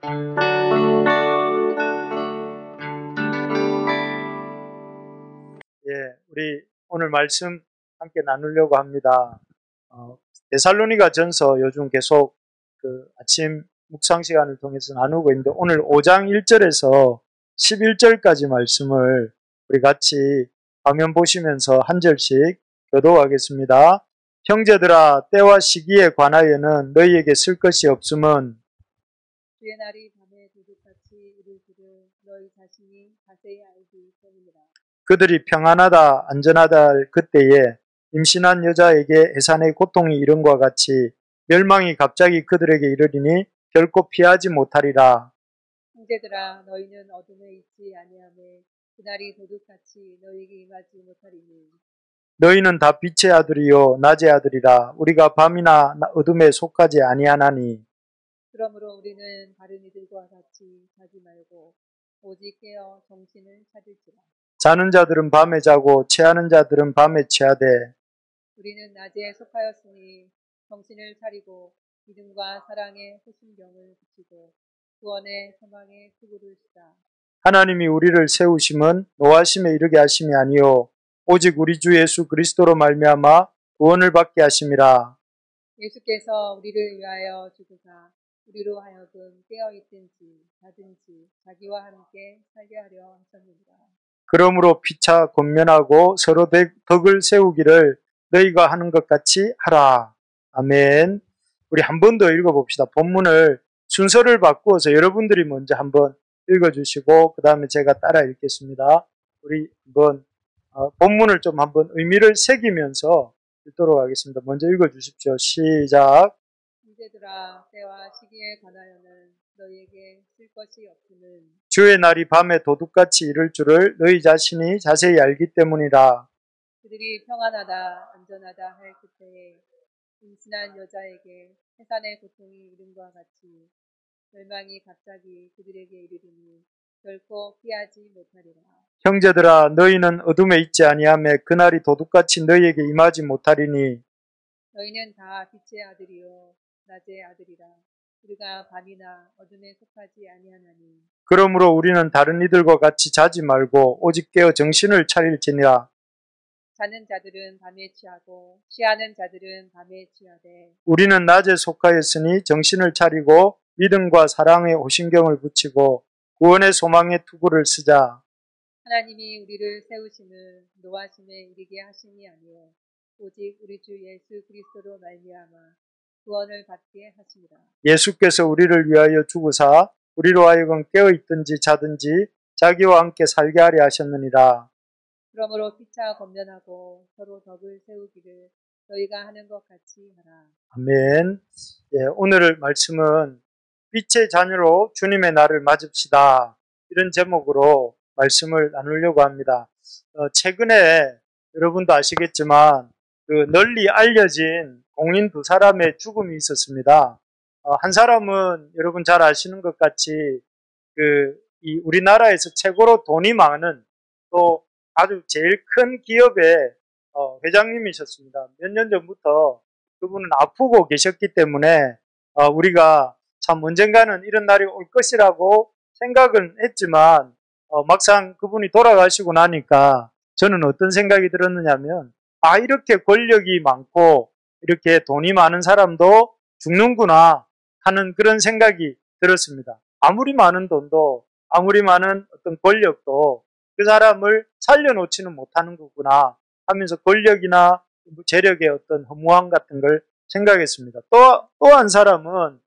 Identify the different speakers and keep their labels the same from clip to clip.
Speaker 1: 예, 우리 오늘 말씀 함께 나누려고 합니다. 데살로니가 전서 요즘 계속 그 아침 묵상 시간을 통해서 나누고 있는데 오늘 5장 1절에서 11절까지 말씀을 우리 같이 화면 보시면서 한 절씩 교독하겠습니다. 형제들아, 때와 시기에 관하여는 너희에게 쓸 것이 없음은
Speaker 2: 주의 날이 밤에 도둑같이 이를 줄을 너희 자신이 자세히 알기 때문이라.
Speaker 1: 그들이 평안하다 안전하다 할 그때에 임신한 여자에게 해산의 고통이 이른과 같이 멸망이 갑자기 그들에게 이르리니 결코 피하지 못하리라.
Speaker 2: 형제들아, 너희는 어둠에 있지 아니하매 그날이 도둑같이 너희에게 임하지 못하리니.
Speaker 1: 너희는 다 빛의 아들이요 낮의 아들이라. 우리가 밤이나 어둠에 속하지 아니하나니.
Speaker 2: 그러므로 우리는 다른 이들과 같이 자지 말고 오직 깨어 정신을 차릴지라.
Speaker 1: 자는 자들은 밤에 자고 취하는 자들은 밤에 취하되
Speaker 2: 우리는 낮에 속하였으니 정신을 차리고 믿음과 사랑의 호심경을 붙이고 구원의 소망의 투구를 쓰자.
Speaker 1: 하나님이 우리를 세우심은 노하심에 이르게 하심이 아니요 오직 우리 주 예수 그리스도로 말미암아 구원을 받게 하심이라.
Speaker 2: 예수께서 우리를 위하여 죽으사 우리로 하여금 깨어있든지 자든지 자기와 함께 살게 하려 하셨느니라.
Speaker 1: 그러므로 피차 권면하고 서로 덕을 세우기를 너희가 하는 것 같이 하라. 아멘. 우리 한 번 더 읽어봅시다. 본문을 순서를 바꾸어서 여러분들이 먼저 한번 읽어주시고 그 다음에 제가 따라 읽겠습니다. 우리 한번 본문을 좀 한번 의미를 새기면서 읽도록 하겠습니다. 먼저 읽어주십시오. 시작.
Speaker 2: 형제들아, 때와 시기에 관하여는 너희에게 쓸 것이 없음은
Speaker 1: 주의 날이 밤에 도둑같이 이를 줄을 너희 자신이 자세히 알기 때문이라.
Speaker 2: 그들이 평안하다 안전하다 할 그때에 임신한 여자에게 해산의 고통이 이름과 같이 멸망이 갑자기 그들에게 이르리니 결코 피하지 못하리라.
Speaker 1: 형제들아, 너희는 어둠에 있지 아니하매 그날이 도둑같이 너희에게 임하지 못하리니.
Speaker 2: 너희는 다 빛의 아들이요 낮의 아들이라. 우리가 밤이나 어둠에 속하지 아니하나니.
Speaker 1: 그러므로 우리는 다른 이들과 같이 자지 말고 오직 깨어 정신을 차릴지니라.
Speaker 2: 자는 자들은 밤에 취하고 취하는 자들은 밤에 취하되
Speaker 1: 우리는 낮에 속하였으니 정신을 차리고 믿음과 사랑의 호심경을 붙이고 구원의 소망의 투구를 쓰자.
Speaker 2: 하나님이 우리를 세우심을 노하심에 이르게 하심이 아니요 오직 우리 주 예수 그리스도로 말미암아 구원을 받게 하심이라.
Speaker 1: 예수께서 우리를 위하여 죽으사 우리로 하여금 깨어있든지 자든지 자기와 함께 살게 하려 하셨느니라.
Speaker 2: 그러므로 피차 권면하고 서로 덕을 세우기를 너희가 하는 것 같이 하라.
Speaker 1: 아멘. 예, 오늘 말씀은 빛의 자녀로 주님의 날을 맞읍시다. 이런 제목으로 말씀을 나누려고 합니다. 최근에 여러분도 아시겠지만 그 널리 알려진 공인 두 사람의 죽음이 있었습니다. 한 사람은 여러분 잘 아시는 것 같이 이 우리나라에서 최고로 돈이 많은 또 아주 제일 큰 기업의 회장님이셨습니다. 몇 년 전부터 그분은 아프고 계셨기 때문에 우리가 참 언젠가는 이런 날이 올 것이라고 생각은 했지만 막상 그분이 돌아가시고 나니까 저는 어떤 생각이 들었느냐면 이렇게 권력이 많고 이렇게 돈이 많은 사람도 죽는구나 하는 그런 생각이 들었습니다. 아무리 많은 돈도 아무리 많은 어떤 권력도 그 사람을 살려놓지는 못하는 거구나 하면서 권력이나 재력의 어떤 허무함 같은 걸 생각했습니다. 또 한 사람은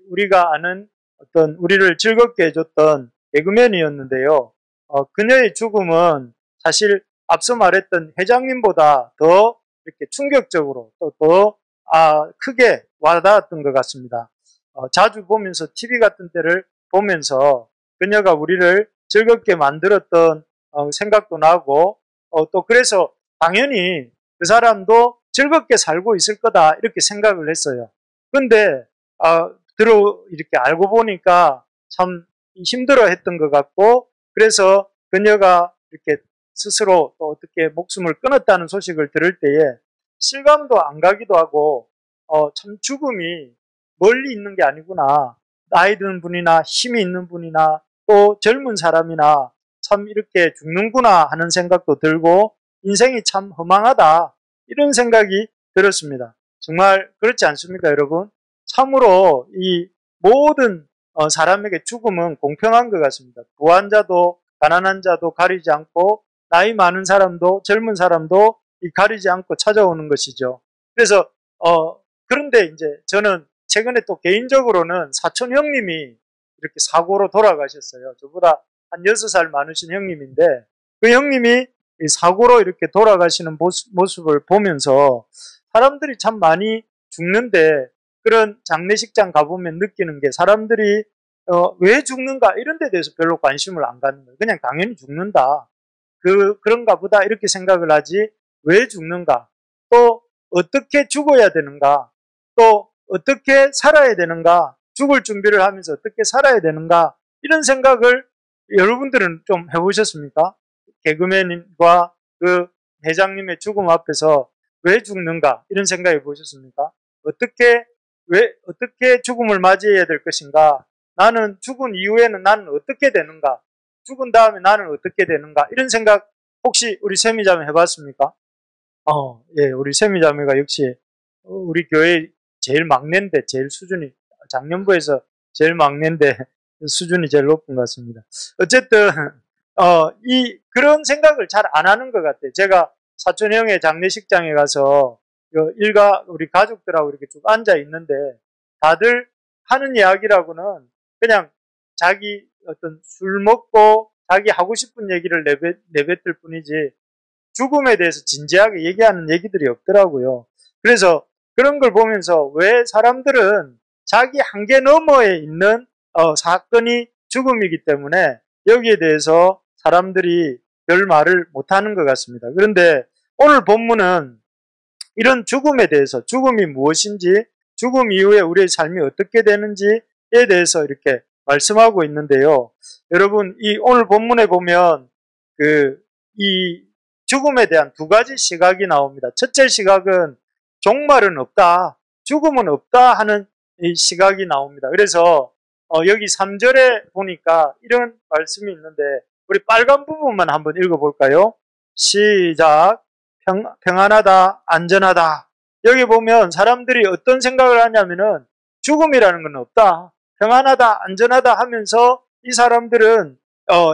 Speaker 1: 우리가 아는 어떤 우리를 즐겁게 해줬던 개그맨이었는데요. 그녀의 죽음은 사실 앞서 말했던 회장님보다 더 이렇게 충격적으로 또 더 크게 와닿았던 것 같습니다. 자주 보면서 TV 같은 때를 보면서 그녀가 우리를 즐겁게 만들었던 생각도 나고 또 그래서 당연히 그 사람도 즐겁게 살고 있을 거다 이렇게 생각을 했어요. 근데 이렇게 알고 보니까 참 힘들어했던 것 같고 그래서 그녀가 이렇게 스스로 또 어떻게 목숨을 끊었다는 소식을 들을 때에 실감도 안 가기도 하고 참 죽음이 멀리 있는 게 아니구나 나이 든 분이나 힘이 있는 분이나 또 젊은 사람이나 참 이렇게 죽는구나 하는 생각도 들고 인생이 참 허망하다 이런 생각이 들었습니다. 정말 그렇지 않습니까, 여러분? 참으로 이 모든 사람에게 죽음은 공평한 것 같습니다. 부한 자도 가난한 자도 가리지 않고 나이 많은 사람도 젊은 사람도 가리지 않고 찾아오는 것이죠. 그래서 그런데 이제 저는 최근에 또 개인적으로는 사촌 형님이 이렇게 사고로 돌아가셨어요. 저보다 한 6살 많으신 형님인데 그 형님이 사고로 이렇게 돌아가시는 모습을 보면서 사람들이 참 많이 죽는데 그런 장례식장 가보면 느끼는 게 사람들이 왜 죽는가 이런 데 대해서 별로 관심을 안 갖는 거예요. 그냥 당연히 죽는다. 그런가 보다 이렇게 생각을 하지 왜 죽는가 또 어떻게 죽어야 되는가 또 어떻게 살아야 되는가 죽을 준비를 하면서 어떻게 살아야 되는가 이런 생각을 여러분들은 좀 해보셨습니까? 개그맨과 그 회장님의 죽음 앞에서 왜 죽는가 이런 생각해 보셨습니까? 어떻게 죽음을 맞이해야 될 것인가? 나는 죽은 이후에는 나는 어떻게 되는가? 죽은 다음에 나는 어떻게 되는가? 이런 생각 혹시 우리 세미자매 해봤습니까? 예, 우리 세미자매가 역시 우리 교회 제일 막내인데 제일 수준이 작년부에서 제일 막내인데 수준이 제일 높은 것 같습니다. 어쨌든 그런 생각을 잘 안 하는 것 같아요. 제가 사촌 형의 장례식장에 가서 우리 가족들하고 이렇게 쭉 앉아 있는데 다들 하는 이야기라고는 그냥 자기 어떤 술 먹고 자기 하고 싶은 얘기를 내뱉을 뿐이지 죽음에 대해서 진지하게 얘기하는 얘기들이 없더라고요. 그래서 그런 걸 보면서 왜 사람들은 자기 한계 너머에 있는 사건이 죽음이기 때문에 여기에 대해서 사람들이 별 말을 못하는 것 같습니다. 그런데 오늘 본문은 이런 죽음에 대해서 죽음이 무엇인지 죽음 이후에 우리의 삶이 어떻게 되는지에 대해서 이렇게 말씀하고 있는데요. 여러분 이 오늘 본문에 보면 이 죽음에 대한 두 가지 시각이 나옵니다. 첫째 시각은 종말은 없다, 죽음은 없다 하는 이 시각이 나옵니다. 그래서 여기 3절에 보니까 이런 말씀이 있는데 우리 빨간 부분만 한번 읽어볼까요? 시작. 평안하다, 안전하다. 여기 보면 사람들이 어떤 생각을 하냐면은 죽음이라는 건 없다, 평안하다, 안전하다 하면서 이 사람들은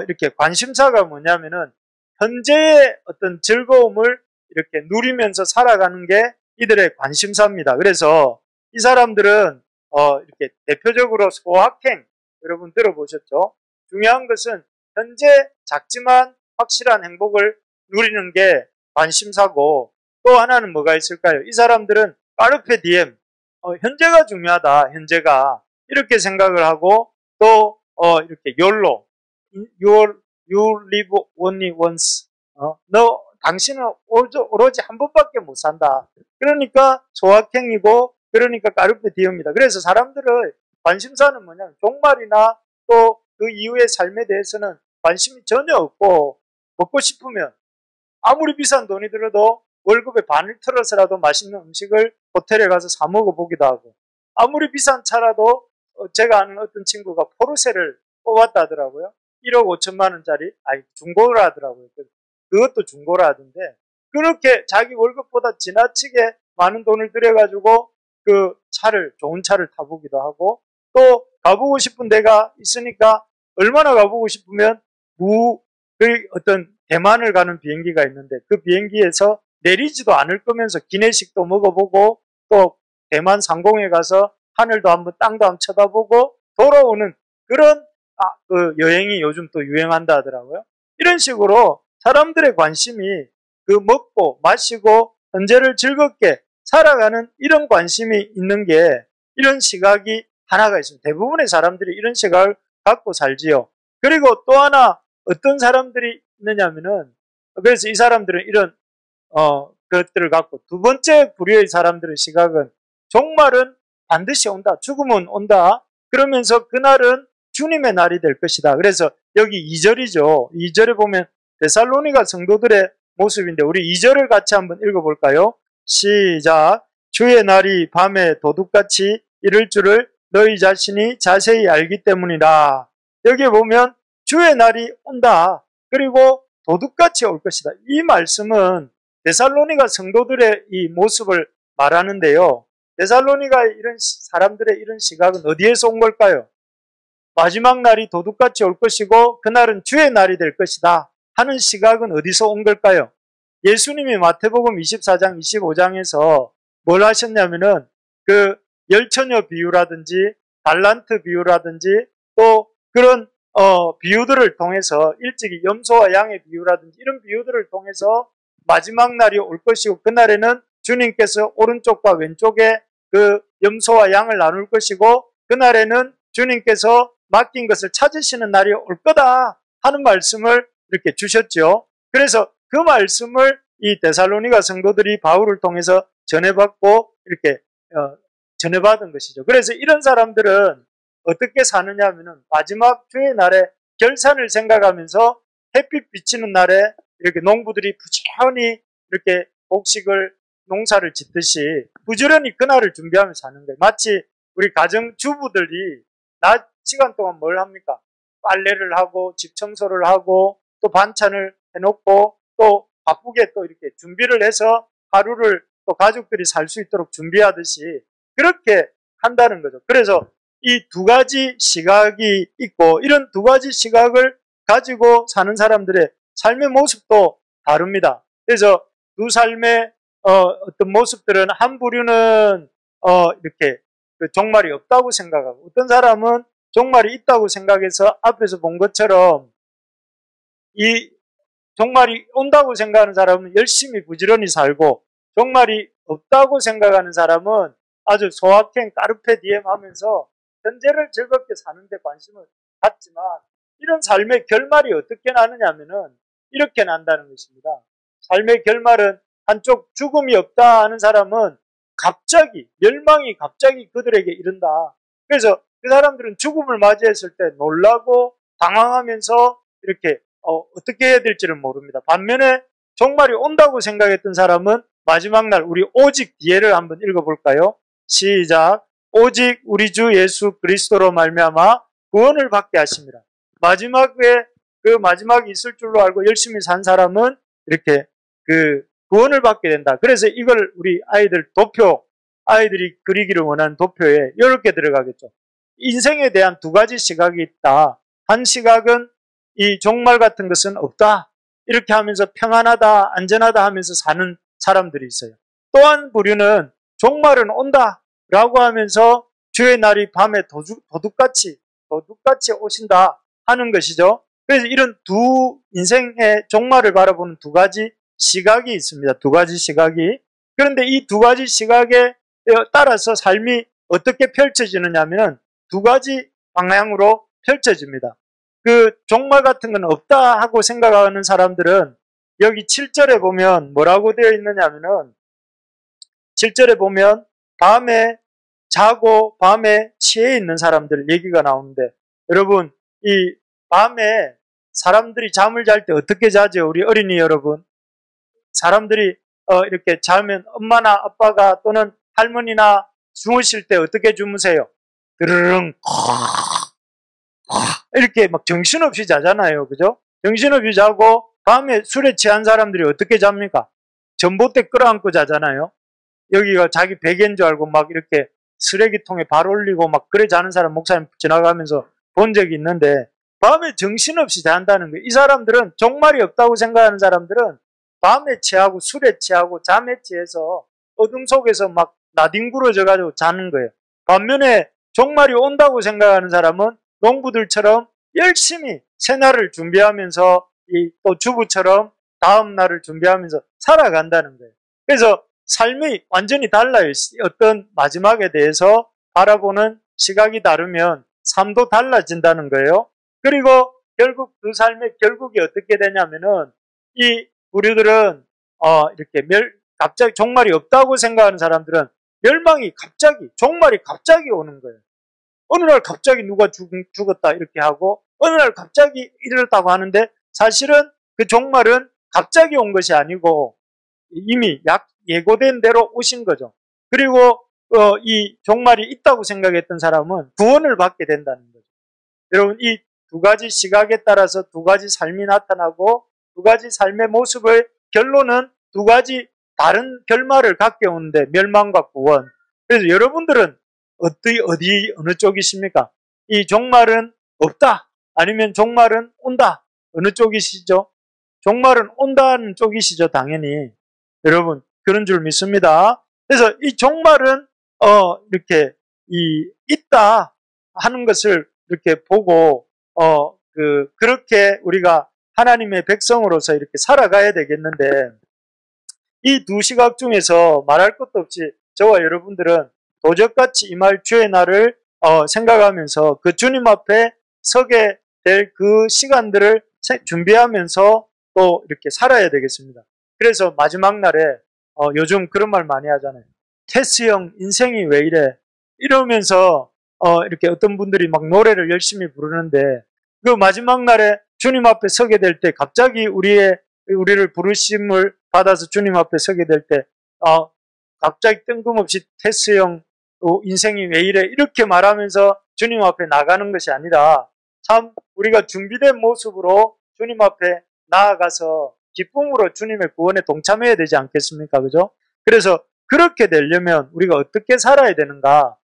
Speaker 1: 이렇게 관심사가 뭐냐면은 현재의 어떤 즐거움을 이렇게 누리면서 살아가는 게 이들의 관심사입니다. 그래서 이 사람들은 이렇게 대표적으로 소확행, 여러분 들어보셨죠? 중요한 것은 현재 작지만 확실한 행복을 누리는 게 관심사고 또 하나는 뭐가 있을까요? 이 사람들은 까르페 디엠, 현재가 중요하다, 현재가 이렇게 생각을 하고 또 이렇게 YOLO, You live only once. 당신은 오로지 한 번밖에 못 산다. 그러니까 소확행이고 그러니까 까르페 디엠입니다. 그래서 사람들의 관심사는 뭐냐면 종말이나 또 그 이후의 삶에 대해서는 관심이 전혀 없고 먹고 싶으면 아무리 비싼 돈이 들어도 월급의 반을 털어서라도 맛있는 음식을 호텔에 가서 사 먹어보기도 하고 아무리 비싼 차라도 제가 아는 어떤 친구가 포르쉐를 뽑았다 하더라고요. 1억 5천만 원짜리, 중고라 하더라고요. 그것도 중고라 하던데 그렇게 자기 월급보다 지나치게 많은 돈을 들여가지고 좋은 차를 타보기도 하고 또 가보고 싶은 데가 있으니까 얼마나 가보고 싶으면 어떤 대만을 가는 비행기가 있는데 그 비행기에서 내리지도 않을 거면서 기내식도 먹어보고 또 대만 상공에 가서 하늘도 한번 땅도 한번 쳐다보고 돌아오는 그런 여행이 요즘 또 유행한다 하더라고요. 이런 식으로 사람들의 관심이 먹고 마시고 현재를 즐겁게 살아가는 이런 관심이 있는 게 이런 시각이 하나가 있습니다. 대부분의 사람들이 이런 시각을 갖고 살지요. 그리고 또 하나 어떤 사람들이 있느냐면은 그래서 이 사람들은 이런 것들을 갖고 두 번째 부류의 사람들의 시각은 종말은 반드시 온다, 죽음은 온다, 그러면서 그날은 주님의 날이 될 것이다. 그래서 여기 2절이죠. 2절에 보면 데살로니가 성도들의 모습인데 우리 2절을 같이 한번 읽어볼까요? 시작. 주의 날이 밤에 도둑같이 이를 줄을 너희 자신이 자세히 알기 때문이라. 여기에 보면 주의 날이 온다. 그리고 도둑같이 올 것이다. 이 말씀은 데살로니가 성도들의 이 모습을 말하는데요. 데살로니가 이런 사람들의 이런 시각은 어디에서 온 걸까요? 마지막 날이 도둑같이 올 것이고 그날은 주의 날이 될 것이다 하는 시각은 어디서 온 걸까요? 예수님이 마태복음 24장 25장에서 뭘 하셨냐면은 그 열처녀 비유라든지 달란트 비유라든지 또 그런 비유들을 통해서 일찍이 염소와 양의 비유라든지 이런 비유들을 통해서 마지막 날이 올 것이고 그날에는 주님께서 오른쪽과 왼쪽에 그 염소와 양을 나눌 것이고 그날에는 주님께서 맡긴 것을 찾으시는 날이 올 거다 하는 말씀을 이렇게 주셨죠. 그래서 그 말씀을 이 데살로니가 성도들이 바울을 통해서 전해받고 이렇게 전해받은 것이죠. 그래서 이런 사람들은 어떻게 사느냐 하면은 마지막 주의 날에 결산을 생각하면서 햇빛 비치는 날에 이렇게 농부들이 부지런히 이렇게 곡식을 농사를 짓듯이 부지런히 그날을 준비하며 사는 거예요. 마치 우리 가정주부들이 낮 시간 동안 뭘 합니까? 빨래를 하고 집 청소를 하고 또 반찬을 해놓고 또 바쁘게 또 이렇게 준비를 해서 하루를 또 가족들이 살 수 있도록 준비하듯이 그렇게 한다는 거죠. 그래서 이 두 가지 시각이 있고 이런 두 가지 시각을 가지고 사는 사람들의 삶의 모습도 다릅니다. 그래서 두 삶의 어떤 모습들은 한 부류는 이렇게 종말이 없다고 생각하고 어떤 사람은 종말이 있다고 생각해서 앞에서 본 것처럼 이 종말이 온다고 생각하는 사람은 열심히 부지런히 살고 종말이 없다고 생각하는 사람은 아주 소확행 까르페 디엠 하면서 현재를 즐겁게 사는 데 관심을 갖지만 이런 삶의 결말이 어떻게 나느냐면은 이렇게 난다는 것입니다. 삶의 결말은 한쪽 죽음이 없다 하는 사람은 갑자기 멸망이 갑자기 그들에게 이른다. 그래서 그 사람들은 죽음을 맞이했을 때 놀라고 당황하면서 이렇게 어떻게 해야 될지를 모릅니다. 반면에 종말이 온다고 생각했던 사람은 마지막 날 우리 오직 뒤에를 한번 읽어볼까요? 시작. 오직 우리 주 예수 그리스도로 말미암아 구원을 받게 하십니다. 마지막에 그 마지막이 있을 줄로 알고 열심히 산 사람은 이렇게 그 구원을 받게 된다. 그래서 이걸 우리 아이들이 그리기를 원하는 도표에 이렇게 들어가겠죠. 인생에 대한 두 가지 시각이 있다. 한 시각은 이 종말 같은 것은 없다. 이렇게 하면서 평안하다, 안전하다 하면서 사는 사람들이 있어요. 또 한 부류는 종말은 온다 라고 하면서 주의 날이 밤에 도둑같이 오신다 하는 것이죠. 그래서 이런 두 인생의 종말을 바라보는 두 가지 시각이 있습니다. 두 가지 시각이. 그런데 이 두 가지 시각에 따라서 삶이 어떻게 펼쳐지느냐 하면 두 가지 방향으로 펼쳐집니다. 그 종말 같은 건 없다 하고 생각하는 사람들은 여기 7절에 보면 뭐라고 되어 있느냐 하면은 7절에 보면 밤에 자고 밤에 취해 있는 사람들 얘기가 나오는데 여러분 이 밤에 사람들이 잠을 잘 때 어떻게 자죠? 우리 어린이 여러분. 사람들이 이렇게 자면 엄마나 아빠가 또는 할머니나 주무실 때 어떻게 주무세요? 드르릉 이렇게 막 정신없이 자잖아요. 그죠? 정신없이 자고 밤에 술에 취한 사람들이 어떻게 잡니까? 전봇대 끌어안고 자잖아요. 여기가 자기 베개인 줄 알고 막 이렇게 쓰레기통에 발 올리고 막 그래 자는 사람 목사님 지나가면서 본 적이 있는데 밤에 정신없이 잔다는 거예요. 이 사람들은 종말이 없다고 생각하는 사람들은 밤에 취하고 술에 취하고 잠에 취해서 어둠 속에서 막 나뒹굴어져 가지고 자는 거예요. 반면에 종말이 온다고 생각하는 사람은 농부들처럼 열심히 새날을 준비하면서 또 주부처럼 다음 날을 준비하면서 살아간다는 거예요. 그래서 삶이 완전히 달라요. 어떤 마지막에 대해서 바라보는 시각이 다르면 삶도 달라진다는 거예요. 그리고 결국 그 삶의 결국이 어떻게 되냐면은 이 부류들은 이렇게 갑자기 종말이 없다고 생각하는 사람들은 종말이 갑자기 오는 거예요. 어느 날 갑자기 누가 죽었다 이렇게 하고 어느 날 갑자기 이렇다고 하는데 사실은 그 종말은 갑자기 온 것이 아니고 이미 예고된 대로 오신 거죠. 그리고 이 종말이 있다고 생각했던 사람은 구원을 받게 된다는 거죠. 여러분, 이 두 가지 시각에 따라서 두 가지 삶이 나타나고 두 가지 삶의 모습의 결론은 두 가지 다른 결말을 갖게 오는데 멸망과 구원. 그래서 여러분들은 어느 쪽이십니까? 이 종말은 없다. 아니면 종말은 온다. 어느 쪽이시죠? 종말은 온다는 쪽이시죠, 당연히. 여러분, 그런 줄 믿습니다. 그래서 이 종말은, 이렇게, 있다 하는 것을 이렇게 보고, 그렇게 우리가 하나님의 백성으로서 이렇게 살아가야 되겠는데, 이 두 시각 중에서 말할 것도 없이 저와 여러분들은 도적같이 임할 주의 날을 생각하면서 그 주님 앞에 서게 될 그 시간들을 준비하면서 또 이렇게 살아야 되겠습니다. 그래서 마지막 날에 요즘 그런 말 많이 하잖아요. 테스 형 인생이 왜 이래? 이러면서 이렇게 어떤 분들이 막 노래를 열심히 부르는데 그 마지막 날에 주님 앞에 서게 될 때 갑자기 우리를 부르심을 받아서 주님 앞에 서게 될 때 갑자기 뜬금없이 테스 형 인생이 왜 이래? 이렇게 말하면서 주님 앞에 나가는 것이 아니라 참 우리가 준비된 모습으로 주님 앞에 나아가서 기쁨으로 주님의 구원에 동참해야 되지 않겠습니까? 그죠? 그래서 그렇게 되려면 우리가 어떻게 살아야 되는가?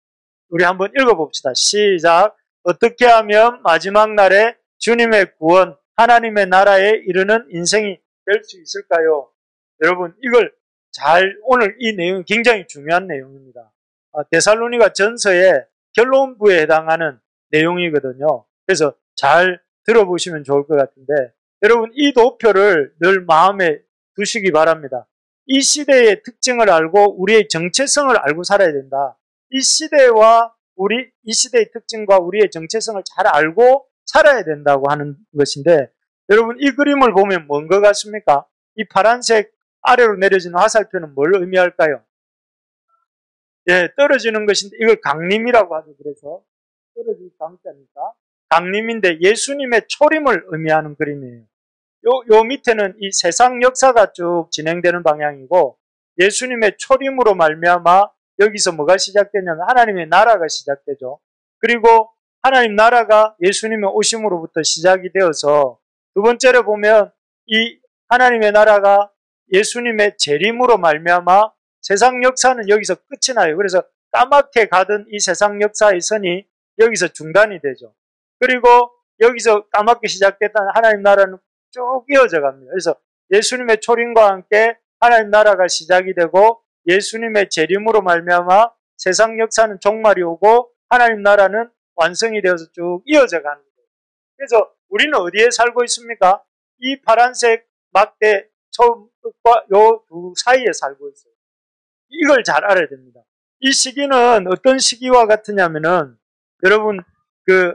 Speaker 1: 우리 한번 읽어봅시다. 시작. 어떻게 하면 마지막 날에 주님의 구원, 하나님의 나라에 이르는 인생이 될 수 있을까요? 여러분, 이걸 오늘 이 내용이 굉장히 중요한 내용입니다. 데살로니가 전서의 결론부에 해당하는 내용이거든요. 그래서 잘 들어보시면 좋을 것 같은데, 여러분, 이 도표를 늘 마음에 두시기 바랍니다. 이 시대의 특징을 알고 우리의 정체성을 알고 살아야 된다. 이 시대의 특징과 우리의 정체성을 잘 알고 살아야 된다고 하는 것인데, 여러분, 이 그림을 보면 뭔 것 같습니까? 이 파란색 아래로 내려지는 화살표는 뭘 의미할까요? 예, 떨어지는 것인데, 이걸 강림이라고 하죠. 그래서, 떨어질 강자니까. 강림인데 예수님의 초림을 의미하는 그림이에요. 요 밑에는 이 세상 역사가 쭉 진행되는 방향이고, 예수님의 초림으로 말미암아 여기서 뭐가 시작되냐면 하나님의 나라가 시작되죠. 그리고 하나님 나라가 예수님의 오심으로부터 시작이 되어서 두 번째로 보면 이 하나님의 나라가 예수님의 재림으로 말미암아 세상 역사는 여기서 끝이 나요. 그래서 까맣게 가던 이 세상 역사의 선이 여기서 중단이 되죠. 그리고 여기서 까맣게 시작됐던 하나님 나라는 쭉 이어져 갑니다. 그래서 예수님의 초림과 함께 하나님 나라가 시작이 되고 예수님의 재림으로 말미암아 세상 역사는 종말이 오고 하나님 나라는 완성이 되어서 쭉 이어져 가는 거예요. 그래서 우리는 어디에 살고 있습니까? 이 파란색 막대 처음 끝과 요 두 사이에 살고 있어요. 이걸 잘 알아야 됩니다. 이 시기는 어떤 시기와 같으냐면은 여러분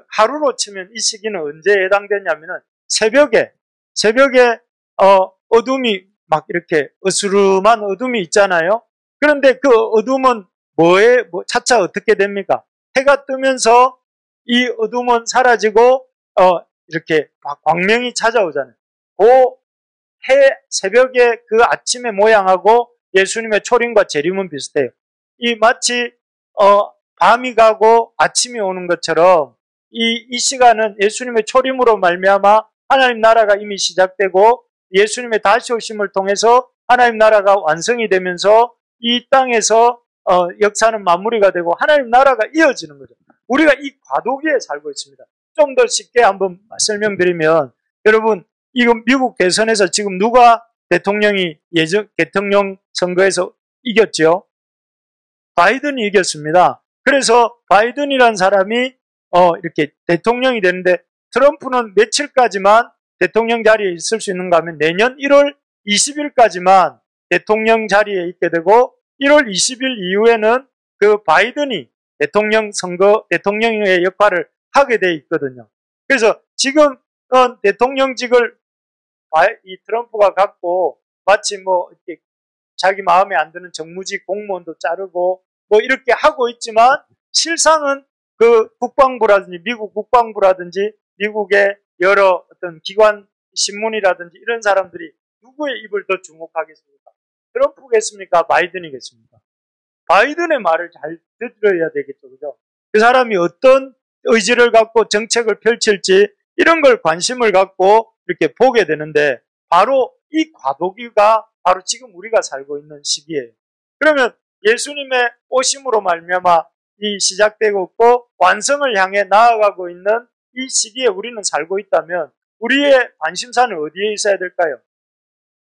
Speaker 1: 하루로 치면 이 시기는 언제 해당되냐면은 새벽에 어둠이 막 이렇게 어스름한 어둠이 있잖아요. 그런데 그 어둠은 차차 어떻게 됩니까? 해가 뜨면서 이 어둠은 사라지고 이렇게 막 광명이 찾아오잖아요. 새벽에 그 아침의 모양하고 예수님의 초림과 재림은 비슷해요. 이 마치 밤이 가고 아침이 오는 것처럼 이 시간은 예수님의 초림으로 말미암아 하나님 나라가 이미 시작되고 예수님의 다시 오심을 통해서 하나님 나라가 완성이 되면서 이 땅에서 역사는 마무리가 되고 하나님 나라가 이어지는 거죠. 우리가 이 과도기에 살고 있습니다. 좀 더 쉽게 한번 설명드리면 여러분 이거 미국 대선에서 지금 누가 대통령 선거에서 이겼죠? 바이든이 이겼습니다. 그래서 바이든이라는 사람이 이렇게 대통령이 되는데 트럼프는 며칠까지만 대통령 자리에 있을 수 있는가 하면 내년 1월 20일까지만 대통령 자리에 있게 되고 1월 20일 이후에는 그 바이든이 대통령의 역할을 하게 돼 있거든요. 그래서 지금 대통령직을 이 트럼프가 갖고 마치 이렇게 자기 마음에 안 드는 정무직 공무원도 자르고 이렇게 하고 있지만 실상은 그 국방부라든지 미국 국방부라든지 미국의 여러 어떤 기관 신문이라든지 이런 사람들이 누구의 입을 더 주목하겠습니까? 트럼프겠습니까? 바이든이겠습니까? 바이든의 말을 잘 들어야 되겠죠. 그죠? 그 사람이 어떤 의지를 갖고 정책을 펼칠지 이런 걸 관심을 갖고 이렇게 보게 되는데 바로 이 과도기가 바로 지금 우리가 살고 있는 시기예요. 그러면 예수님의 오심으로 말미암아 이 시작되고 있고 완성을 향해 나아가고 있는 이 시기에 우리는 살고 있다면 우리의 관심사는 어디에 있어야 될까요?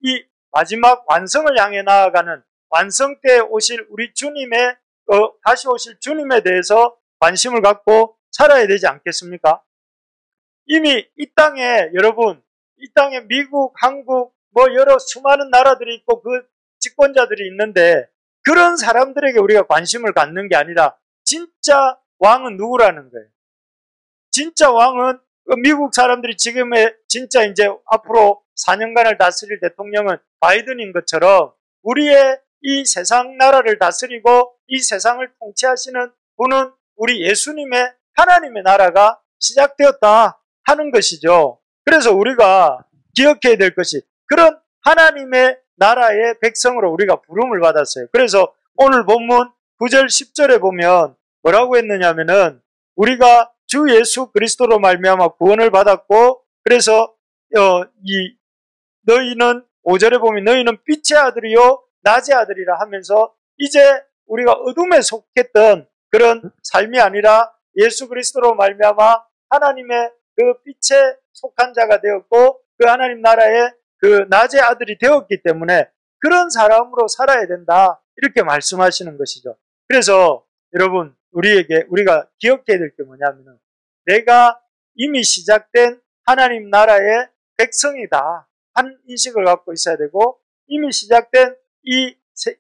Speaker 1: 이 마지막 완성을 향해 나아가는 완성 때 오실 우리 주님의 다시 오실 주님에 대해서 관심을 갖고 살아야 되지 않겠습니까? 이미 이 땅에 여러분, 이 땅에 미국, 한국, 여러 수많은 나라들이 있고 그 집권자들이 있는데 그런 사람들에게 우리가 관심을 갖는 게 아니라 진짜 왕은 누구라는 거예요. 진짜 왕은 미국 사람들이 지금의 진짜 이제 앞으로 4년간을 다스릴 대통령은 바이든인 것처럼 우리의 이 세상 나라를 다스리고 이 세상을 통치하시는 분은 우리 예수님의 하나님의 나라가 시작되었다 하는 것이죠. 그래서 우리가 기억해야 될 것이 그런 하나님의 나라의 백성으로 우리가 부름을 받았어요. 그래서 오늘 본문 9절 10절에 보면 뭐라고 했느냐면은 우리가 주 예수 그리스도로 말미암아 구원을 받았고 그래서 너희는 5절에 보면 너희는 빛의 아들이요 낮의 아들이라 하면서 이제 우리가 어둠에 속했던 그런 삶이 아니라 예수 그리스도로 말미암아 하나님의 그 빛에 속한 자가 되었고 그 하나님 나라의 그 낮의 아들이 되었기 때문에 그런 사람으로 살아야 된다 이렇게 말씀하시는 것이죠. 그래서 여러분 우리가 기억해야 될 게 뭐냐면은 내가 이미 시작된 하나님 나라의 백성이다 하는 인식을 갖고 있어야 되고 이미 시작된 이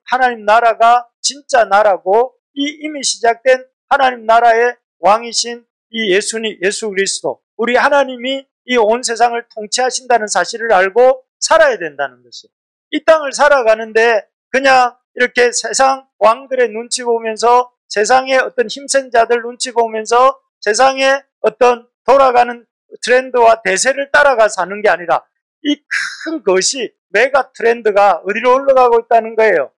Speaker 1: 하나님 나라가 진짜 나라고 이 이미 시작된 하나님 나라의 왕이신 이 예수 그리스도 우리 하나님이 이 온 세상을 통치하신다는 사실을 알고 살아야 된다는 것이에요. 이 땅을 살아가는데 그냥 이렇게 세상 왕들의 눈치 보면서 세상의 어떤 힘센 자들 눈치 보면서 세상의 어떤 돌아가는 트렌드와 대세를 따라가 사는 게 아니라 이 큰 것이 메가 트렌드가 어디로 올라가고 있다는 거예요.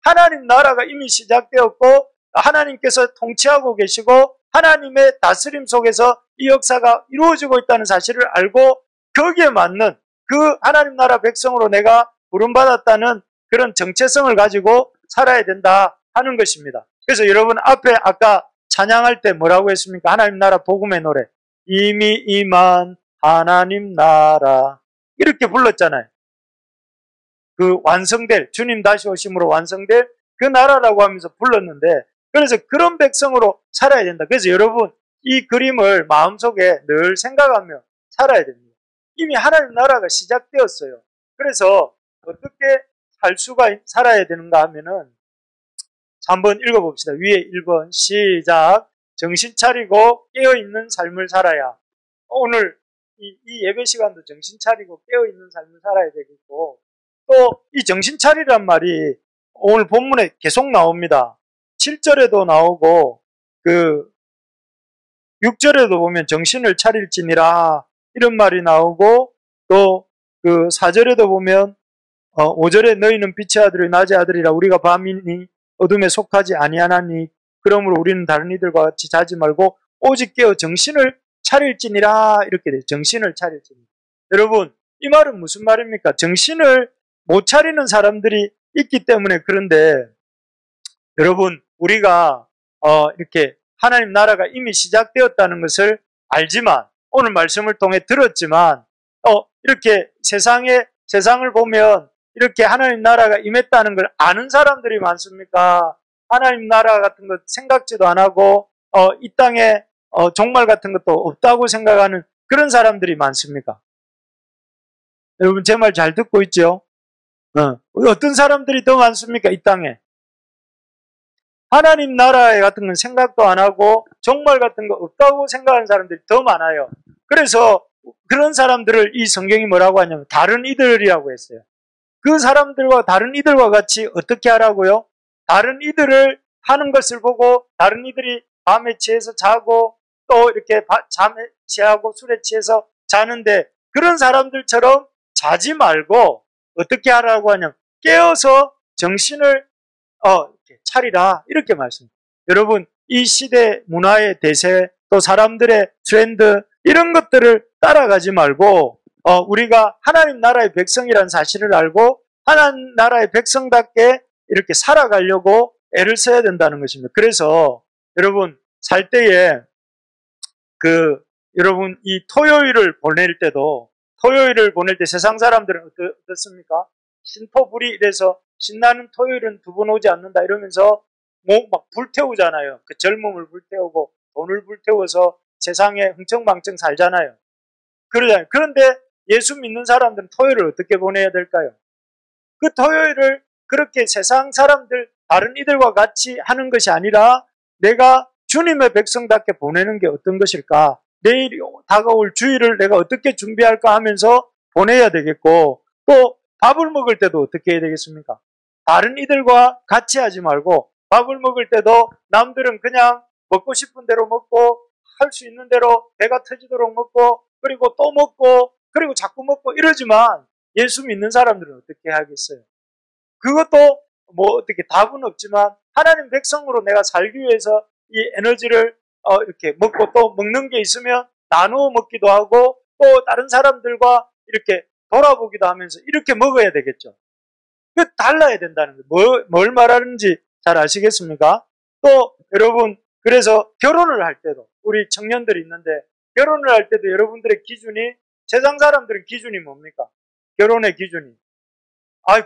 Speaker 1: 하나님 나라가 이미 시작되었고 하나님께서 통치하고 계시고 하나님의 다스림 속에서 이 역사가 이루어지고 있다는 사실을 알고 거기에 맞는 그 하나님 나라 백성으로 내가 부름받았다는 그런 정체성을 가지고 살아야 된다 하는 것입니다. 그래서 여러분 앞에 아까 찬양할 때 뭐라고 했습니까? 하나님 나라 복음의 노래 이미 임한 하나님 나라 이렇게 불렀잖아요. 그 완성될 주님 다시 오심으로 완성될 그 나라라고 하면서 불렀는데 그래서 그런 백성으로 살아야 된다. 그래서 여러분 이 그림을 마음속에 늘 생각하며 살아야 됩니다. 이미 하나님 나라가 시작되었어요. 그래서 어떻게 살아야 되는가 하면은 한번 읽어봅시다. 위에 1번 시작. 정신 차리고 깨어있는 삶을 살아야. 오늘 이 예배 시간도 정신 차리고 깨어있는 삶을 살아야 되겠고 또 이 정신 차리란 말이 오늘 본문에 계속 나옵니다. 7절에도 나오고 그 6절에도 보면 정신을 차릴지니라 이런 말이 나오고 또 그 4절에도 보면 5절에 너희는 빛의 아들이 낮의 아들이라 우리가 밤이니 어둠에 속하지 아니하나니 그러므로 우리는 다른 이들과 같이 자지 말고 오직 깨어 정신을 차릴지니라 이렇게 돼요. 정신을 차릴지니라. 여러분 이 말은 무슨 말입니까? 정신을 못 차리는 사람들이 있기 때문에 그런데 여러분 우리가 이렇게 하나님 나라가 이미 시작되었다는 것을 알지만 오늘 말씀을 통해 들었지만 이렇게 세상을 보면 이렇게 하나님 나라가 임했다는 걸 아는 사람들이 많습니까? 하나님 나라 같은 것 생각지도 안 하고 이 땅에 종말 같은 것도 없다고 생각하는 그런 사람들이 많습니까? 여러분 제 말 잘 듣고 있죠? 어떤 사람들이 더 많습니까? 이 땅에 하나님 나라 같은 건 생각도 안 하고 종말 같은 거 없다고 생각하는 사람들이 더 많아요. 그래서 그런 사람들을 이 성경이 뭐라고 하냐면 다른 이들이라고 했어요. 그 사람들과 다른 이들과 같이 어떻게 하라고요? 다른 이들을 하는 것을 보고 다른 이들이 밤에 취해서 자고 또 이렇게 잠에 취하고 술에 취해서 자는데 그런 사람들처럼 자지 말고 어떻게 하라고 하냐면 깨어서 정신을 이렇게 차리라 이렇게 말씀합니다. 여러분 이 시대 문화의 대세 또 사람들의 트렌드 이런 것들을 따라가지 말고 우리가 하나님 나라의 백성이라는 사실을 알고 하나님 나라의 백성답게 이렇게 살아가려고 애를 써야 된다는 것입니다. 그래서 여러분 살 때에 여러분 이 토요일을 보낼 때 세상 사람들은 어떻습니까? 신토불이 이래서 신나는 토요일은 두 번 오지 않는다 이러면서 막 불태우잖아요. 그 젊음을 불태우고 돈을 불태워서 세상에 흥청망청 살잖아요. 그러잖아요. 그런데 예수 믿는 사람들은 토요일을 어떻게 보내야 될까요? 그 토요일을 그렇게 세상 사람들 다른 이들과 같이 하는 것이 아니라 내가 주님의 백성답게 보내는 게 어떤 것일까? 내일 다가올 주일을 내가 어떻게 준비할까 하면서 보내야 되겠고 또 밥을 먹을 때도 어떻게 해야 되겠습니까? 다른 이들과 같이 하지 말고 밥을 먹을 때도 남들은 그냥 먹고 싶은 대로 먹고 할 수 있는 대로 배가 터지도록 먹고 그리고 또 먹고 그리고 자꾸 먹고 이러지만 예수 믿는 사람들은 어떻게 하겠어요? 그것도 뭐 어떻게 답은 없지만 하나님 백성으로 내가 살기 위해서 이 에너지를 이렇게 먹고 또 먹는 게 있으면 나누어 먹기도 하고 또 다른 사람들과 이렇게 돌아보기도 하면서 이렇게 먹어야 되겠죠. 그 달라야 된다는 거예요. 뭘 말하는지 잘 아시겠습니까? 또 여러분 그래서 결혼을 할 때도 우리 청년들이 있는데 결혼을 할 때도 여러분들의 기준이 세상 사람들의 기준이 뭡니까? 결혼의 기준이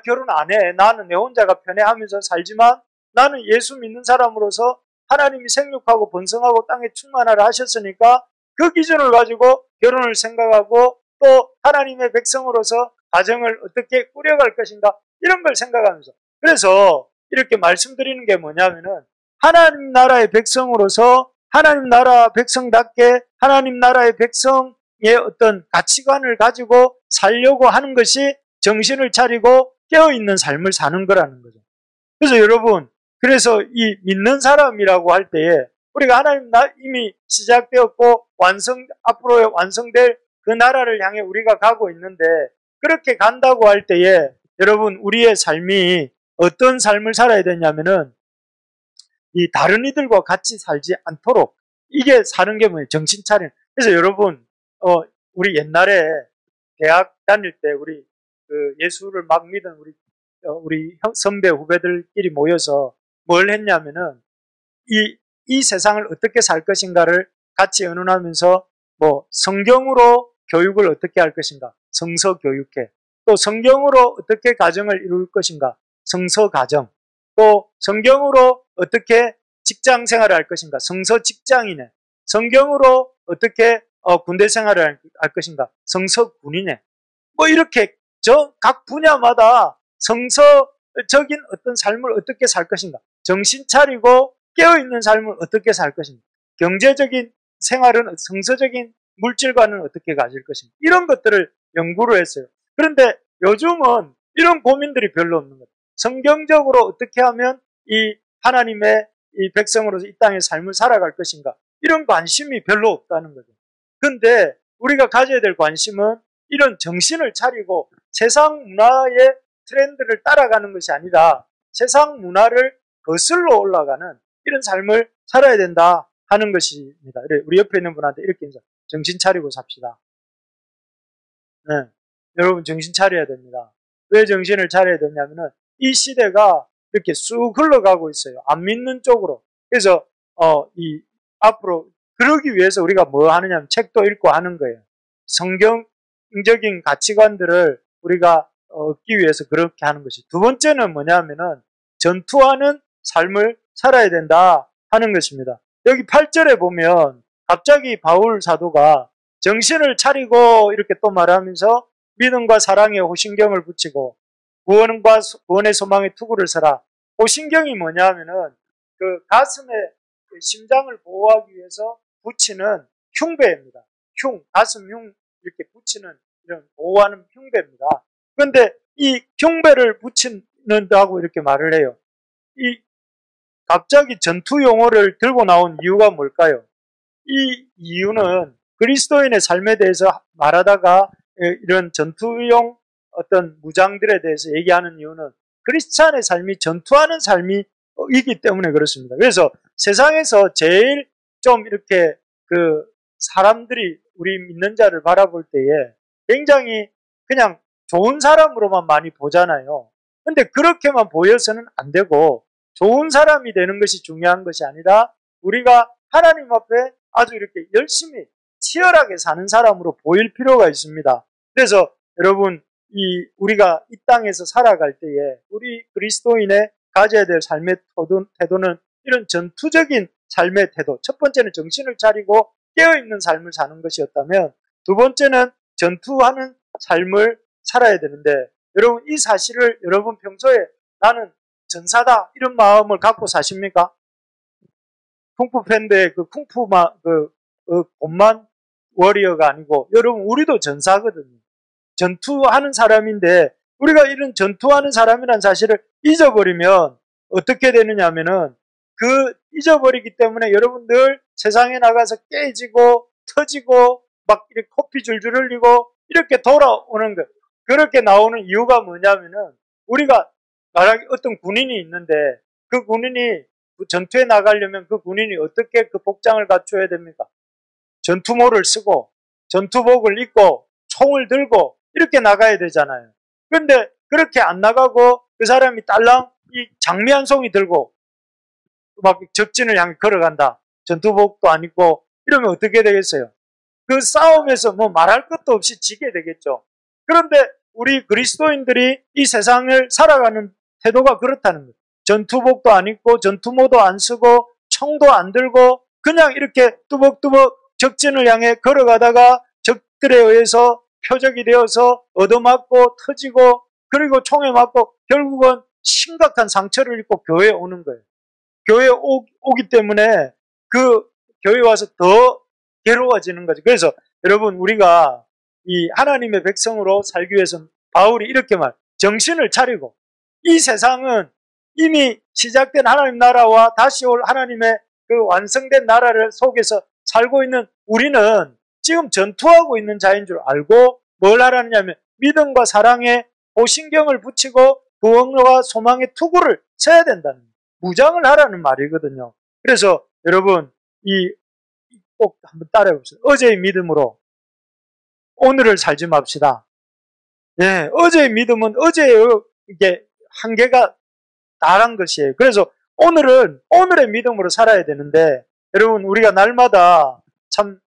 Speaker 1: 결혼 안 해. 나는 내 혼자가 편해 하면서 살지만 나는 예수 믿는 사람으로서 하나님이 생육하고 번성하고 땅에 충만하라 하셨으니까 그 기준을 가지고 결혼을 생각하고 또 하나님의 백성으로서 가정을 어떻게 꾸려갈 것인가 이런 걸 생각하면서 그래서 이렇게 말씀드리는 게 뭐냐면은 하나님 나라의 백성으로서 하나님 나라 백성답게 하나님 나라의 백성의 어떤 가치관을 가지고 살려고 하는 것이 정신을 차리고 깨어있는 삶을 사는 거라는 거죠. 그래서 여러분 그래서 이 믿는 사람이라고 할 때에 우리가 하나님 이미 시작되었고 앞으로 완성될 그 나라를 향해 우리가 가고 있는데 그렇게 간다고 할 때에 여러분 우리의 삶이 어떤 삶을 살아야 되냐면은 이 다른 이들과 같이 살지 않도록 이게 사는 게 뭐예요? 정신 차리는. 그래서 여러분 우리 옛날에 대학 다닐 때 우리 그 예수를 막 믿은 우리 선배 후배들끼리 모여서 뭘 했냐면은 이 세상을 어떻게 살 것인가를 같이 의논하면서 뭐 성경으로 교육을 어떻게 할 것인가 성서 교육회 또 성경으로 어떻게 가정을 이룰 것인가 성서 가정 또 성경으로 어떻게 직장 생활을 할 것인가 성서 직장인회 성경으로 어떻게 군대 생활을 할 것인가 성서 군인회 뭐 이렇게 각 분야마다 성서적인 어떤 삶을 어떻게 살 것인가 정신 차리고 깨어있는 삶을 어떻게 살 것인가 경제적인 생활은 성서적인 물질관은 어떻게 가질 것인가 이런 것들을 연구를 했어요. 그런데 요즘은 이런 고민들이 별로 없는 거예요. 성경적으로 어떻게 하면 이 하나님의 이 백성으로서 이 땅의 삶을 살아갈 것인가 이런 관심이 별로 없다는 거죠. 그런데 우리가 가져야 될 관심은 이런 정신을 차리고 세상 문화의 트렌드를 따라가는 것이 아니라 세상 문화를 거슬러 올라가는 이런 삶을 살아야 된다 하는 것입니다. 우리 옆에 있는 분한테 이렇게 인사. 정신 차리고 삽시다. 네. 여러분 정신 차려야 됩니다. 왜 정신을 차려야 되냐면은 이 시대가 이렇게 쑥 흘러가고 있어요. 안 믿는 쪽으로. 그래서 앞으로 그러기 위해서 우리가 뭐 하느냐면 책도 읽고 하는 거예요. 성경적인 가치관들을 우리가 얻기 위해서 그렇게 하는 것이. 두 번째는 뭐냐면은 전투하는 삶을 살아야 된다 하는 것입니다. 여기 8절에 보면 갑자기 바울 사도가 정신을 차리고 이렇게 또 말하면서 믿음과 사랑에 호신경을 붙이고 구원의 소망에 투구를 서라. 호신경이 뭐냐 하면은 그 가슴에 심장을 보호하기 위해서 붙이는 흉배입니다. 가슴 흉 이렇게 붙이는 이런 보호하는 흉배입니다. 그런데 이 흉배를 붙이는다고 이렇게 말을 해요. 이 갑자기 전투 용어를 들고 나온 이유가 뭘까요? 이 이유는 그리스도인의 삶에 대해서 말하다가 이런 전투용 어떤 무장들에 대해서 얘기하는 이유는 크리스찬의 삶이 전투하는 삶이 이기 때문에 그렇습니다. 그래서 세상에서 제일 좀 이렇게 사람들이 우리 믿는 자를 바라볼 때에 굉장히 그냥 좋은 사람으로만 많이 보잖아요. 근데 그렇게만 보여서는 안 되고 좋은 사람이 되는 것이 중요한 것이 아니라 우리가 하나님 앞에 아주 이렇게 열심히 치열하게 사는 사람으로 보일 필요가 있습니다. 그래서 여러분 우리가 이 땅에서 살아갈 때에 우리 그리스도인의 가져야 될 삶의 태도는 이런 전투적인 삶의 태도. 첫 번째는 정신을 차리고 깨어있는 삶을 사는 것이었다면 두 번째는 전투하는 삶을 살아야 되는데 여러분 이 사실을 여러분 평소에 나는 전사다 이런 마음을 갖고 사십니까? 쿵푸 팬드의 곰만 워리어가 아니고 여러분 우리도 전사거든요. 전투하는 사람인데 우리가 이런 전투하는 사람이라는 사실을 잊어버리면 어떻게 되느냐 하면은 잊어버리기 때문에 여러분 늘 세상에 나가서 깨지고 터지고 막 이렇게 코피 줄줄 흘리고 이렇게 돌아오는 것. 그렇게 나오는 이유가 뭐냐면은 우리가 말하기 어떤 군인이 있는데 그 군인이 전투에 나가려면 그 군인이 어떻게 그 복장을 갖춰야 됩니까? 전투모를 쓰고 전투복을 입고 총을 들고 이렇게 나가야 되잖아요. 그런데 그렇게 안 나가고 그 사람이 딸랑 이 장미 한 송이 들고 막 적진을 향해 걸어간다. 전투복도 안 입고 이러면 어떻게 되겠어요? 그 싸움에서 뭐 말할 것도 없이 지게 되겠죠. 그런데 우리 그리스도인들이 이 세상을 살아가는 태도가 그렇다는 거예요. 전투복도 안 입고 전투모도 안 쓰고 총도 안 들고 그냥 이렇게 뚜벅뚜벅 적진을 향해 걸어가다가 적들에 의해서 표적이 되어서 얻어맞고 터지고 그리고 총에 맞고 결국은 심각한 상처를 입고 교회에 오는 거예요. 교회에 오기 때문에 그 교회에 와서 더 괴로워지는 거죠. 그래서 여러분 우리가 이 하나님의 백성으로 살기 위해서 바울이 이렇게 정신을 차리고 이 세상은 이미 시작된 하나님 나라와 다시 올 하나님의 그 완성된 나라를 속에서 살고 있는 우리는 지금 전투하고 있는 자인 줄 알고 뭘 하라느냐면 믿음과 사랑에 보신경을 붙이고 구원과 소망의 투구를 써야 된다는 거예요. 무장을 하라는 말이거든요. 그래서 여러분 꼭 한번 따라해 봅시다. 어제의 믿음으로 오늘을 살지 맙시다. 예, 어제의 믿음은 어제의 이게 한계가 다한 것이에요. 그래서 오늘의 믿음으로 살아야 되는데 여러분 우리가 날마다 참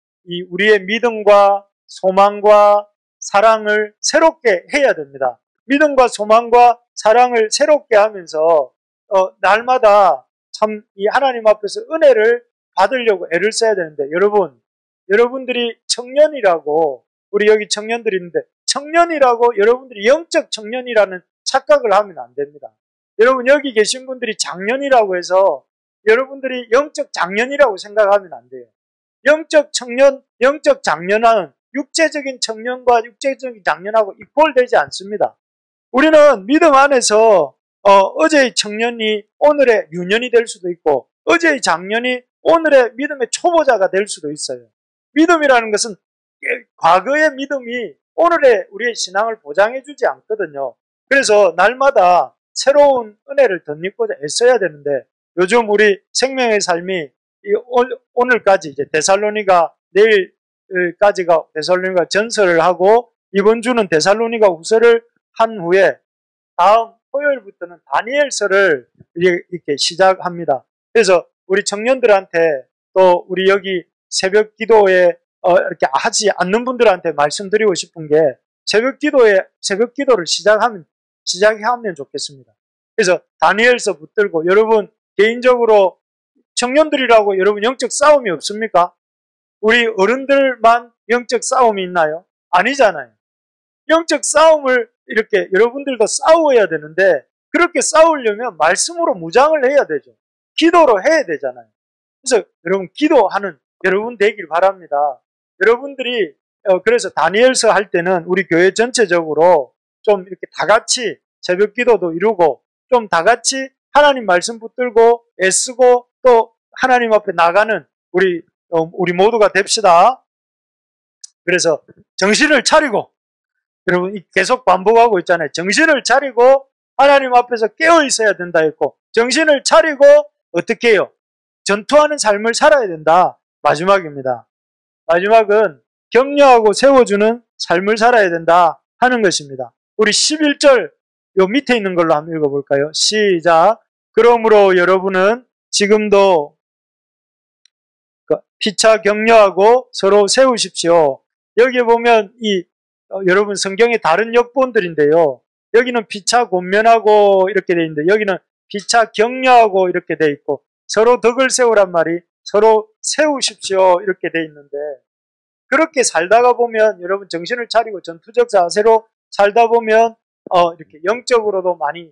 Speaker 1: 우리의 믿음과 소망과 사랑을 새롭게 해야 됩니다. 믿음과 소망과 사랑을 새롭게 하면서 날마다 참 이 하나님 앞에서 은혜를 받으려고 애를 써야 되는데 여러분들이 청년이라고 우리 여기 청년들이 있는데 청년이라고 여러분들이 영적 청년이라는 착각을 하면 안 됩니다. 여러분 여기 계신 분들이 장년이라고 해서 여러분들이 영적 장년이라고 생각하면 안 돼요. 영적 청년, 영적 장년은 육체적인 청년과 육체적인 장년하고 이퀄되지 않습니다. 우리는 믿음 안에서 어제의 청년이 오늘의 유년이 될 수도 있고 어제의 장년이 오늘의 믿음의 초보자가 될 수도 있어요. 믿음이라는 것은 과거의 믿음이 오늘의 우리의 신앙을 보장해 주지 않거든요. 그래서 날마다 새로운 은혜를 덧입고자 애써야 되는데 요즘 우리 생명의 삶이 오늘까지 이제 데살로니가 내일까지가 데살로니가 전설을 하고 이번 주는 데살로니가 후서를 한 후에 다음 토요일부터는 다니엘서를 이렇게 시작합니다. 그래서 우리 청년들한테 또 우리 여기 새벽 기도에 이렇게 하지 않는 분들한테 말씀드리고 싶은 게 새벽 기도를 시작하면 좋겠습니다. 그래서 다니엘서 붙들고 여러분 개인적으로 청년들이라고 여러분 영적 싸움이 없습니까? 우리 어른들만 영적 싸움이 있나요? 아니잖아요. 영적 싸움을 이렇게 여러분들도 싸워야 되는데 그렇게 싸우려면 말씀으로 무장을 해야 되죠. 기도로 해야 되잖아요. 그래서 여러분 기도하는 여러분 되길 바랍니다. 여러분들이 그래서 다니엘서 할 때는 우리 교회 전체적으로 좀 이렇게 다 같이 새벽 기도도 이루고 좀 다 같이 하나님 말씀 붙들고 애쓰고 또 하나님 앞에 나가는 우리 모두가 됩시다. 그래서 정신을 차리고 여러분 계속 반복하고 있잖아요. 정신을 차리고 하나님 앞에서 깨어 있어야 된다 했고, 정신을 차리고 어떻게 해요? 전투하는 삶을 살아야 된다. 마지막입니다. 마지막은 격려하고 세워주는 삶을 살아야 된다 하는 것입니다. 우리 11절 요 밑에 있는 걸로 한번 읽어볼까요? 시작. 그러므로 여러분은 지금도 피차 격려하고 서로 세우십시오. 여기 보면 여러분 성경의 다른 역본들인데요. 여기는 피차 권면하고 이렇게 돼 있는데 여기는 피차 격려하고 이렇게 돼 있고 서로 덕을 세우란 말이 서로 세우십시오 이렇게 돼 있는데 그렇게 살다가 보면 여러분 정신을 차리고 전투적 자세로 살다 보면 이렇게 영적으로도 많이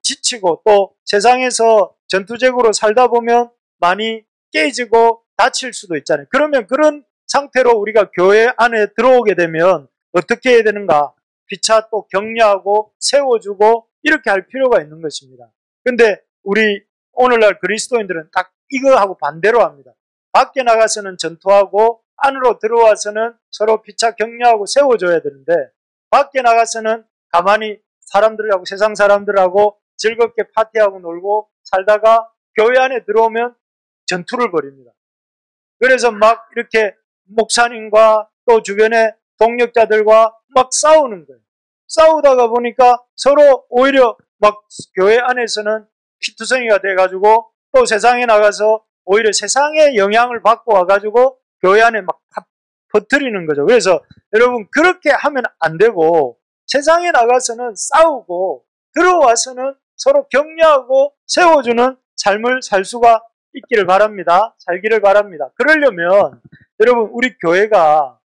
Speaker 1: 지치고 또 세상에서 전투적으로 살다 보면 많이 깨지고 다칠 수도 있잖아요. 그러면 그런 상태로 우리가 교회 안에 들어오게 되면 어떻게 해야 되는가? 피차 또 격려하고 세워주고 이렇게 할 필요가 있는 것입니다. 근데 우리 오늘날 그리스도인들은 딱 이거하고 반대로 합니다. 밖에 나가서는 전투하고 안으로 들어와서는 서로 피차 격려하고 세워줘야 되는데 밖에 나가서는 가만히 사람들하고 세상 사람들하고 즐겁게 파티하고 놀고 살다가 교회 안에 들어오면 전투를 벌입니다. 그래서 막 이렇게 목사님과 또 주변의 동력자들과 막 싸우는 거예요. 싸우다가 보니까 서로 오히려 막 교회 안에서는 피투성이가 돼가지고 또 세상에 나가서 오히려 세상의 영향을 받고 와가지고 교회 안에 막 퍼뜨리는 거죠. 그래서 여러분 그렇게 하면 안 되고 세상에 나가서는 싸우고 들어와서는 서로 격려하고 세워주는 삶을 살 수가 있기를 바랍니다. 살기를 바랍니다. 그러려면 여러분 우리 교회가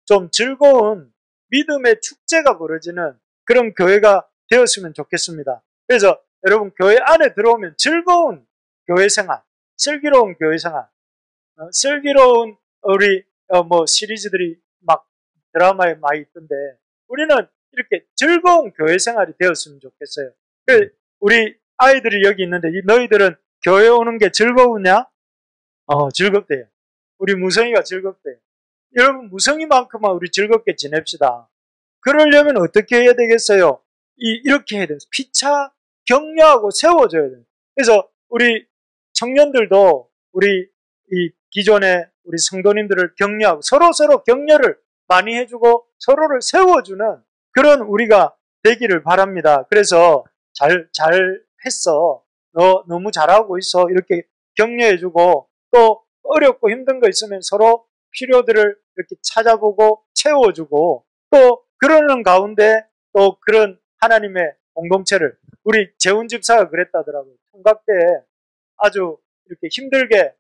Speaker 1: 좀 즐거운 믿음의 축제가 벌어지는 그런 교회가 되었으면 좋겠습니다. 그래서 여러분 교회 안에 들어오면 즐거운 교회 생활, 슬기로운 교회 생활, 슬기로운 우리 시리즈들이 막 드라마에 많이 있던데 우리는 이렇게 즐거운 교회 생활이 되었으면 좋겠어요. 우리 아이들이 여기 있는데 너희들은 교회 오는 게 즐거우냐? 즐겁대요. 우리 무성이가 즐겁대요. 여러분 무성이만큼만 우리 즐겁게 지냅시다. 그러려면 어떻게 해야 되겠어요? 이렇게 해야 돼요. 피차 격려하고 세워줘야 돼요. 그래서 우리 청년들도 우리 이 기존의 우리 성도님들을 격려하고 서로 격려를 많이 해주고 서로를 세워주는 그런 우리가 되기를 바랍니다. 그래서 잘 했어. 너 너무 잘하고 있어. 이렇게 격려해주고 또 어렵고 힘든 거 있으면 서로 필요들을 이렇게 찾아보고 채워주고 또 그러는 가운데 또 그런 하나님의 공동체를 우리 재훈 집사가 그랬다더라고요. 총각 때 아주 이렇게 힘들게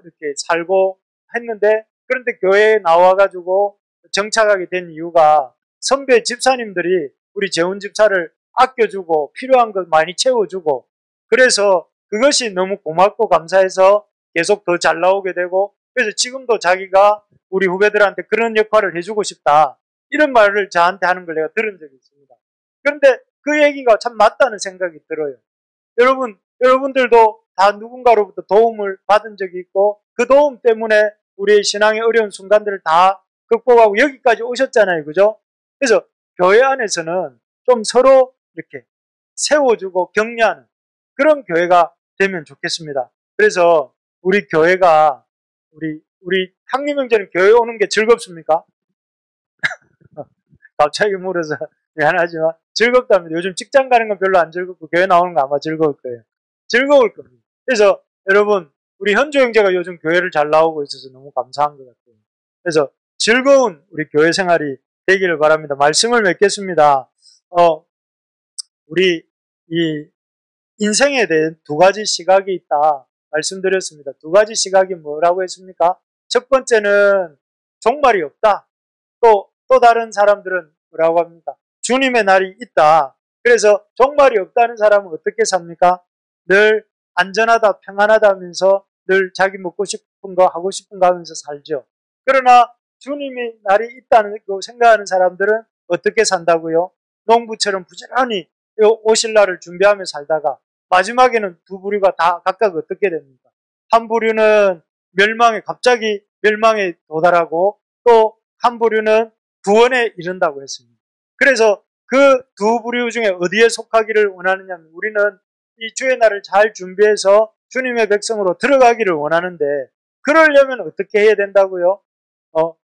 Speaker 1: 이렇게 살고 했는데 그런데 교회에 나와가지고 정착하게 된 이유가 선배 집사님들이 우리 재훈 집사를 아껴주고 필요한 것 많이 채워주고 그래서 그것이 너무 고맙고 감사해서 계속 더 잘 나오게 되고 그래서 지금도 자기가 우리 후배들한테 그런 역할을 해주고 싶다 이런 말을 저한테 하는 걸 내가 들은 적이 있습니다. 그런데 그 얘기가 참 맞다는 생각이 들어요. 여러분들도 다 누군가로부터 도움을 받은 적이 있고 그 도움 때문에 우리의 신앙의 어려운 순간들을 다 극복하고 여기까지 오셨잖아요. 그죠? 그래서 교회 안에서는 좀 서로 이렇게 세워주고 격려하는 그런 교회가 되면 좋겠습니다. 그래서 우리 교회가 우리 향림형제는 교회 오는 게 즐겁습니까? 갑자기 물어서 미안하지만 즐겁답니다. 요즘 직장 가는 건 별로 안 즐겁고 교회 나오는 거 아마 즐거울 거예요. 즐거울 겁니다. 그래서 여러분 우리 현주 형제가 요즘 교회를 잘 나오고 있어서 너무 감사한 것 같아요. 그래서 즐거운 우리 교회 생활이 되기를 바랍니다. 말씀을 맺겠습니다. 우리 이 인생에 대한 두 가지 시각이 있다 말씀드렸습니다. 두 가지 시각이 뭐라고 했습니까? 첫 번째는 종말이 없다. 또 다른 사람들은 뭐라고 합니까? 주님의 날이 있다. 그래서 종말이 없다는 사람은 어떻게 삽니까? 늘 안전하다, 평안하다 하면서 늘 자기 먹고 싶은 거, 하고 싶은 거 하면서 살죠. 그러나 주님의 날이 있다는 거 생각하는 사람들은 어떻게 산다고요? 농부처럼 부지런히 오실 날을 준비하며 살다가 마지막에는 두 부류가 다 각각 어떻게 됩니까? 한 부류는 갑자기 멸망에 도달하고 또 한 부류는 구원에 이른다고 했습니다. 그래서 그 두 부류 중에 어디에 속하기를 원하느냐면 우리는 이 주의 날을 잘 준비해서 주님의 백성으로 들어가기를 원하는데 그러려면 어떻게 해야 된다고요?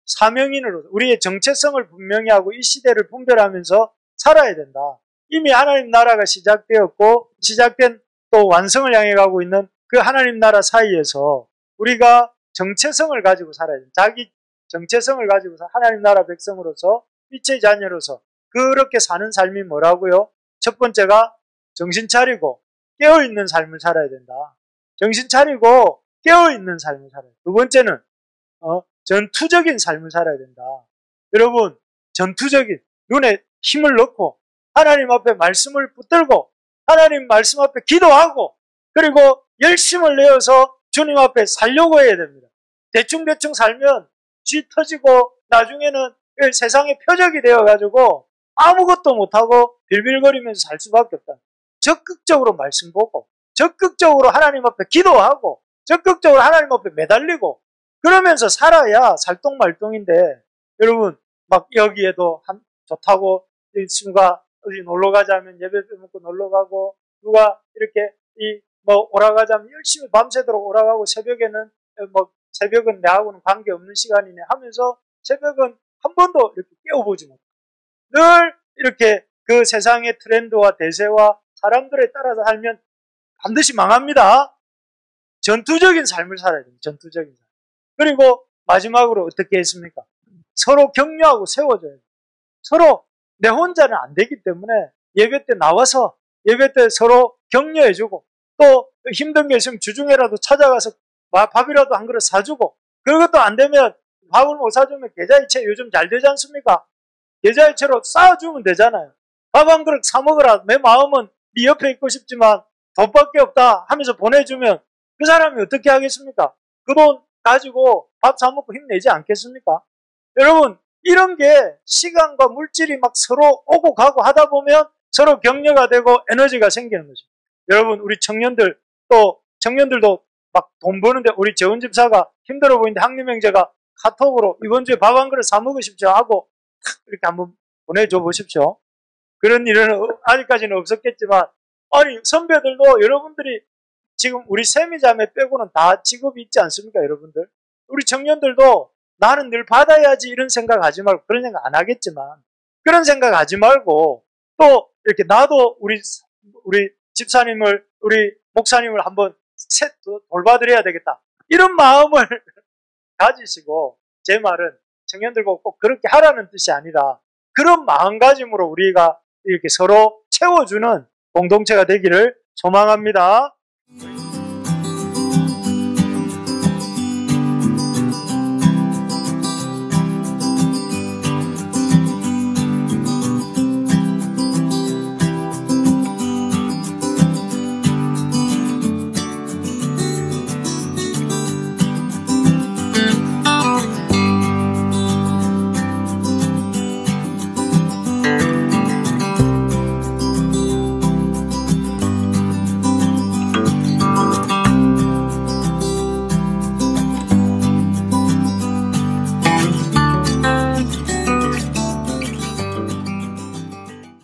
Speaker 1: 사명인으로 우리의 정체성을 분명히 하고 이 시대를 분별하면서 살아야 된다. 이미 하나님 나라가 시작되었고 시작된 또 완성을 향해 가고 있는 그 하나님 나라 사이에서 우리가 정체성을 가지고 살아야 된다. 자기 정체성을 가지고 하나님 나라 백성으로서 빛의 자녀로서 그렇게 사는 삶이 뭐라고요? 첫 번째가 정신 차리고 깨어있는 삶을 살아야 된다. 정신 차리고 깨어있는 삶을 살아야 된다. 두 번째는 전투적인 삶을 살아야 된다. 여러분, 전투적인 눈에 힘을 넣고 하나님 앞에 말씀을 붙들고 하나님 말씀 앞에 기도하고 그리고 열심을 내어서 주님 앞에 살려고 해야 됩니다. 대충대충 살면 쥐 터지고 나중에는 세상의 표적이 되어가지고 아무것도 못하고 빌빌거리면서 살 수밖에 없다. 적극적으로 말씀 보고 적극적으로 하나님 앞에 기도하고 적극적으로 하나님 앞에 매달리고 그러면서 살아야 살똥말똥인데 여러분 막 여기에도 좋다고 친구가 어디 놀러 가자면 예배 빼먹고 놀러 가고 누가 이렇게 오라가자면 열심히 밤새도록 오라가고 새벽에는 새벽은 내하고는 관계없는 시간이네 하면서 새벽은 한 번도 이렇게 깨워보지 못해. 늘 이렇게 그 세상의 트렌드와 대세와 사람들에 따라서 살면 반드시 망합니다. 전투적인 삶을 살아야 됩니다. 전투적인 삶. 그리고 마지막으로 어떻게 했습니까? 서로 격려하고 세워줘야 돼요. 서로 내 혼자는 안 되기 때문에 예배 때 나와서 예배 때 서로 격려해주고 또 힘든 게 있으면 주중에라도 찾아가서 밥이라도 한 그릇 사주고 그것도 안 되면 밥을 못 사주면 계좌이체 요즘 잘 되지 않습니까? 계좌이체로 쌓아주면 되잖아요. 밥 한 그릇 사 먹으라. 내 마음은 네 옆에 있고 싶지만 돈밖에 없다 하면서 보내주면 그 사람이 어떻게 하겠습니까? 그 돈 가지고 밥 사 먹고 힘내지 않겠습니까? 여러분 이런 게 시간과 물질이 막 서로 오고 가고 하다 보면 서로 격려가 되고 에너지가 생기는 거죠. 여러분 우리 청년들도 막 돈 버는데 우리 재원 집사가 힘들어 보이는데 항림 형제가 카톡으로 이번 주에 밥 한 그릇 사 먹으십시오 하고 이렇게 한번 보내줘 보십시오. 그런 일은 아직까지는 없었겠지만 아니 선배들도 여러분들이 지금 우리 세미자매 빼고는 다 직업이 있지 않습니까 여러분들? 우리 청년들도 나는 늘 받아야지 이런 생각하지 말고 그런 생각 안 하겠지만 그런 생각하지 말고 또 이렇게 나도 우리 집사님을 우리 목사님을 한번 돌봐드려야 되겠다 이런 마음을 가지시고 제 말은 청년들과 꼭 그렇게 하라는 뜻이 아니라 그런 마음가짐으로 우리가 이렇게 서로 채워주는 공동체가 되기를 소망합니다.